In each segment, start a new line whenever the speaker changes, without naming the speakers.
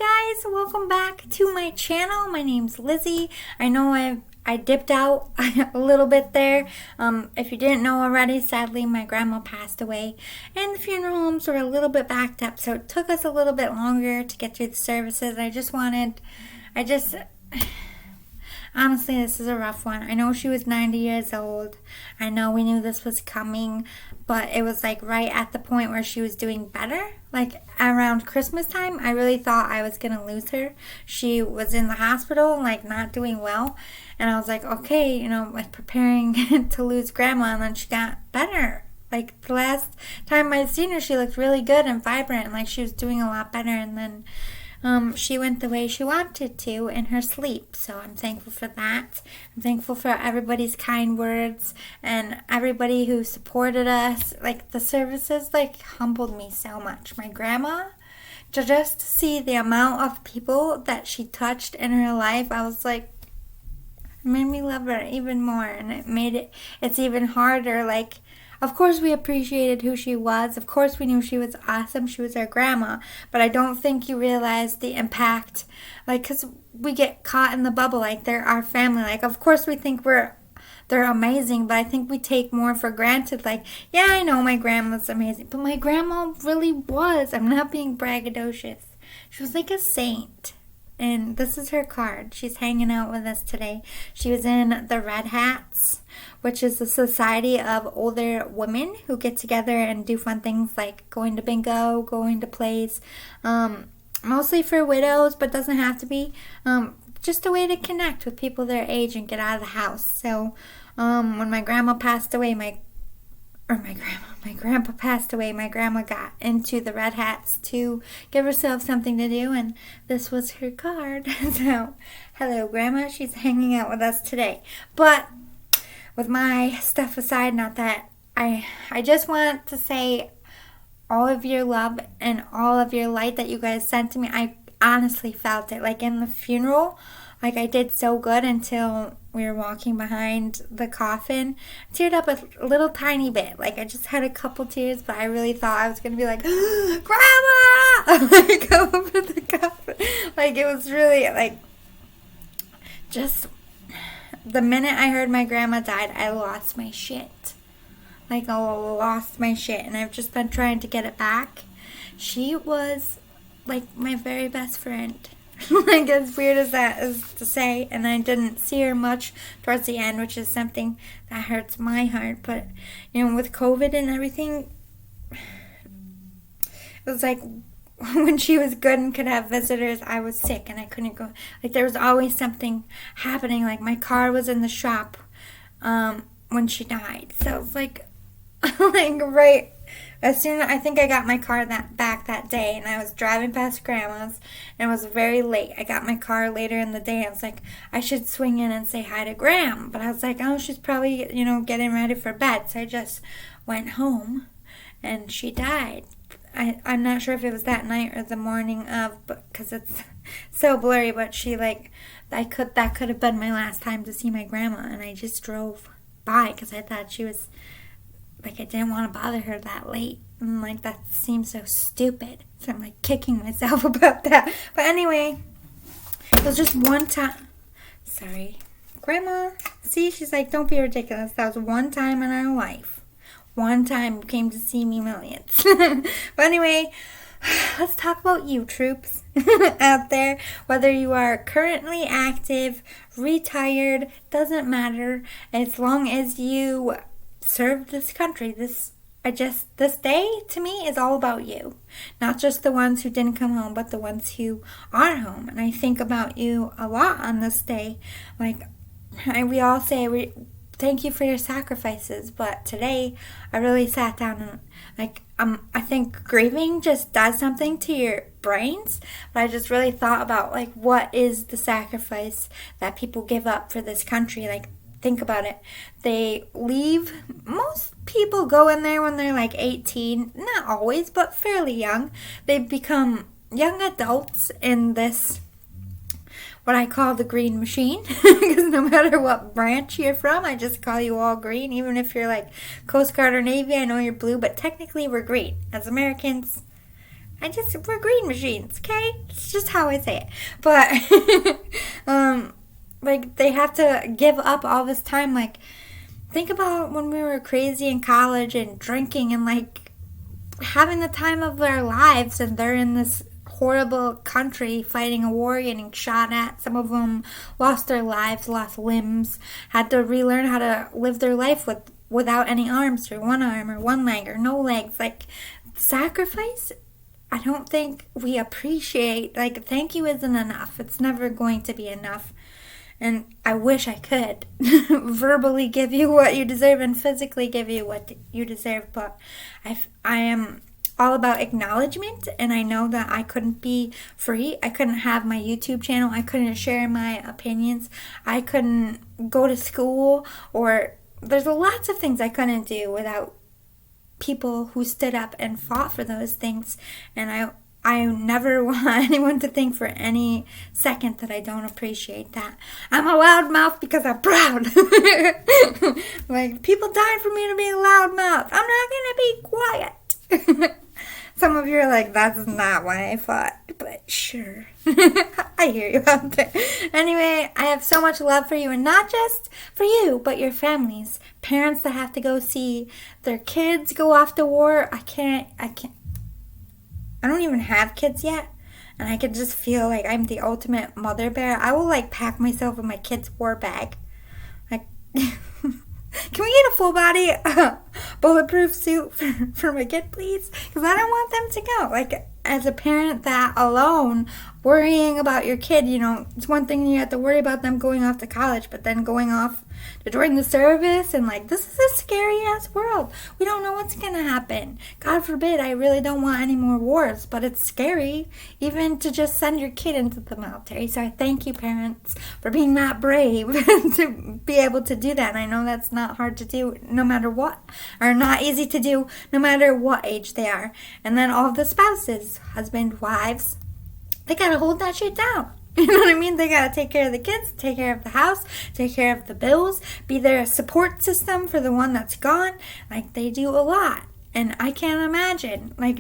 guys, welcome back to my channel. My name's Lizzie. I know I dipped out a little bit there. If you didn't know already, sadly my grandma passed away and the funeral homes were a little bit backed up, so it took us a little bit longer to get through the services. Honestly, this is a rough one. I know she was 90 years old. I know we knew this was coming, but it was like right at the point where she was doing better. Like around Christmas time, I really thought I was going to lose her. She was in the hospital, like not doing well. And I was like, okay, like preparing to lose grandma. And then she got better. Like the last time I'd seen her, she looked really good and vibrant. And like she was doing a lot better. And then she went the way she wanted to in her sleep. So I'm thankful for that. I'm thankful for everybody's kind words and everybody who supported us. Like the services humbled me so much. My grandma, to just see the amount of people that she touched in her life, I was like, it made me love her even more. And it's even harder. Of course we appreciated who she was. Of course we knew she was awesome. She was our grandma. But I don't think you realize the impact. Because we get caught in the bubble. They're our family. Of course we think they're amazing. But I think we take more for granted. Yeah, I know my grandma's amazing. But my grandma really was. I'm not being braggadocious. She was like a saint. And this is her card. She's hanging out with us today. She was in the Red Hats, which is a society of older women who get together and do fun things like going to bingo, going to plays, mostly for widows, but doesn't have to be. Just a way to connect with people their age and get out of the house. So when my grandma passed away, my grandpa passed away, my grandma got into the Red Hats to give herself something to do, and this was her card. So, hello grandma, she's hanging out with us today. But with my stuff aside, not that, I just want to say all of your love and all of your light that you guys sent to me, I honestly felt it. In the funeral, I did so good until we were walking behind the coffin. I teared up a little tiny bit. I just had a couple tears, but I really thought I was going to be like, Grandma! Over the coffin. It was really, just the minute I heard my grandma died, I lost my shit. I lost my shit, and I've just been trying to get it back. She was, my very best friend. As weird as that is to say, and I didn't see her much towards the end, which is something that hurts my heart. But with COVID and everything, it was when she was good and could have visitors, I was sick and I couldn't go. There was always something happening. My car was in the shop when she died, so it was right. As soon as I think I got my car back that day, and I was driving past Grandma's, and it was very late. I got my car later in the day. I was like, I should swing in and say hi to Gram. But I was like, oh, she's probably, getting ready for bed. So I just went home, and she died. I'm not sure if it was that night or the morning of, because it's so blurry. But she, that could have been my last time to see my grandma, and I just drove by because I thought she was. I didn't want to bother her that late. And, that seems so stupid. So I'm, kicking myself about that. But anyway, it was just one time. Sorry. Grandma, see, she's don't be ridiculous. That was one time in our life. One time you came to see me millions. But anyway, let's talk about you, troops out there. Whether you are currently active, retired, doesn't matter. As long as you serve this country. This day to me is all about you. Not just the ones who didn't come home, but the ones who are home. And I think about you a lot on this day. We all say thank you for your sacrifices, but today I really sat down and I think grieving just does something to your brains. But I just really thought about what is the sacrifice that people give up for this country. Think about it. They leave. Most people go in there when they're 18. Not always, but fairly young. They become young adults in this, what I call the green machine. Because no matter what branch you're from, I just call you all green. Even if you're Coast Guard or Navy, I know you're blue, but technically we're green. As Americans, We're green machines, okay? It's just how I say it. But, like, they have to give up all this time. Like, think about when we were crazy in college and drinking and, like, having the time of their lives, and they're in this horrible country fighting a war, getting shot at. Some of them lost their lives, lost limbs, had to relearn how to live their life without any arms, or one arm, or one leg, or no legs. Like, sacrifice, I don't think we appreciate. Like, thank you isn't enough. It's never going to be enough. And I wish I could verbally give you what you deserve and physically give you what you deserve. But I am all about acknowledgement. And I know that I couldn't be free. I couldn't have my YouTube channel. I couldn't share my opinions. I couldn't go to school. Or there's lots of things I couldn't do without people who stood up and fought for those things. And I never want anyone to think for any second that I don't appreciate that. I'm a loudmouth because I'm proud. Like, people died for me to be a loudmouth. I'm not going to be quiet. Some of you are like, that's not why I fought. But sure. I hear you out there. Anyway, I have so much love for you. And not just for you, but your families. Parents that have to go see their kids go off to war. I don't even have kids yet, and I can just feel like I'm the ultimate mother bear. I will, like, pack myself in my kid's war bag. Like, can we get a full body bulletproof suit for my kid, please? Because I don't want them to go. Like, as a parent, that alone, worrying about your kid, you know, it's one thing you have to worry about them going off to college, but then going off to join the service, and, like, this is a scary ass world. We don't know what's gonna happen. God forbid, I really don't want any more wars, but it's scary even to just send your kid into the military. So I thank you, parents, for being that brave to be able to do that. And I know that's not hard to do no matter what, or not easy to do no matter what age they are. And then all of the spouses, husband, wives, they gotta hold that shit down. You know what I mean? They gotta take care of the kids, take care of the house, take care of the bills, be there a support system for the one that's gone. Like, they do a lot. And I can't imagine. Like,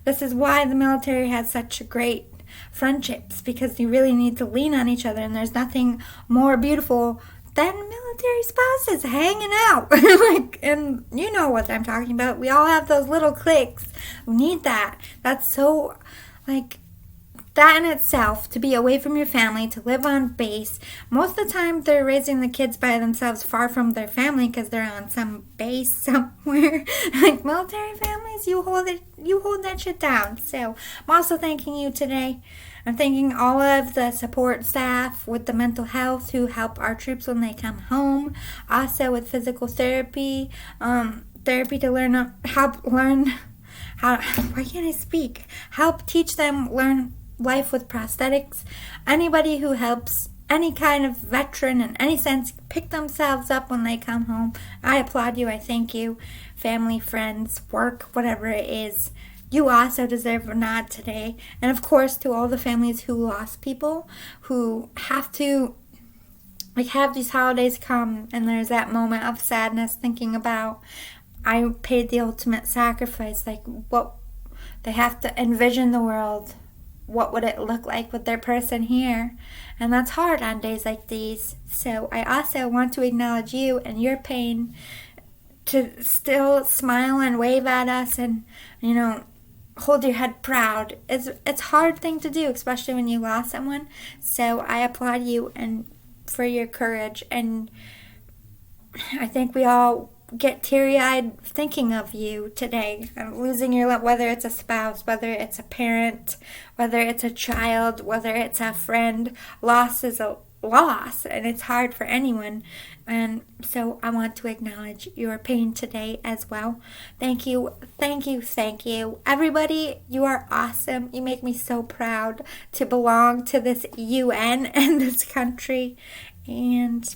this is why the military has such great friendships, because you really need to lean on each other. And there's nothing more beautiful than military spouses hanging out. Like, and you know what I'm talking about. We all have those little cliques. We need that. That's so, like, that in itself, to be away from your family, to live on base. Most of the time, they're raising the kids by themselves, far from their family, because they're on some base somewhere. Like, military families, you hold that shit down. So, I'm also thanking you today. I'm thanking all of the support staff with the mental health who help our troops when they come home. Also with physical therapy, therapy to help teach them learn life with prosthetics. Anybody who helps any kind of veteran in any sense pick themselves up when they come home, I applaud you. I thank you. Family, friends, work, whatever it is, you also deserve a nod today. And of course, to all the families who lost people, who have to, like, have these holidays come and there's that moment of sadness thinking about, I paid the ultimate sacrifice. Like, what they have to envision the world. What would it look like with their person here? And that's hard on days like these. So I also want to acknowledge you and your pain, to still smile and wave at us and, you know, hold your head proud. It's a hard thing to do, especially when you lost someone. So I applaud you and for your courage. And I think we all get teary-eyed thinking of you today. Losing your love, whether it's a spouse, whether it's a parent, whether it's a child, whether it's a friend. Loss is a loss, and it's hard for anyone. And so I want to acknowledge your pain today as well. Thank you, thank you, thank you. Everybody, you are awesome. You make me so proud to belong to this UN and this country. And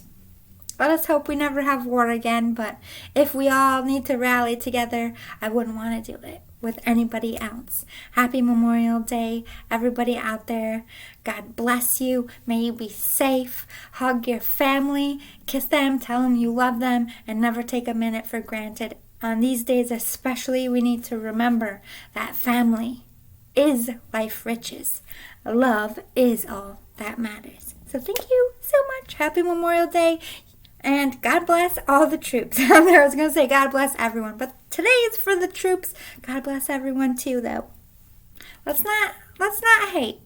let us hope we never have war again, but if we all need to rally together, I wouldn't want to do it with anybody else. Happy Memorial Day, everybody out there. God bless you. May you be safe. Hug your family. Kiss them. Tell them you love them. And never take a minute for granted. On these days especially, we need to remember that family is life riches. Love is all that matters. So thank you so much. Happy Memorial Day. And God bless all the troops out there. I was going to say God bless everyone, but today is for the troops. God bless everyone too, though. Let's not hate.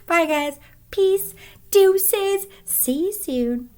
Bye, guys. Peace. Deuces. See you soon.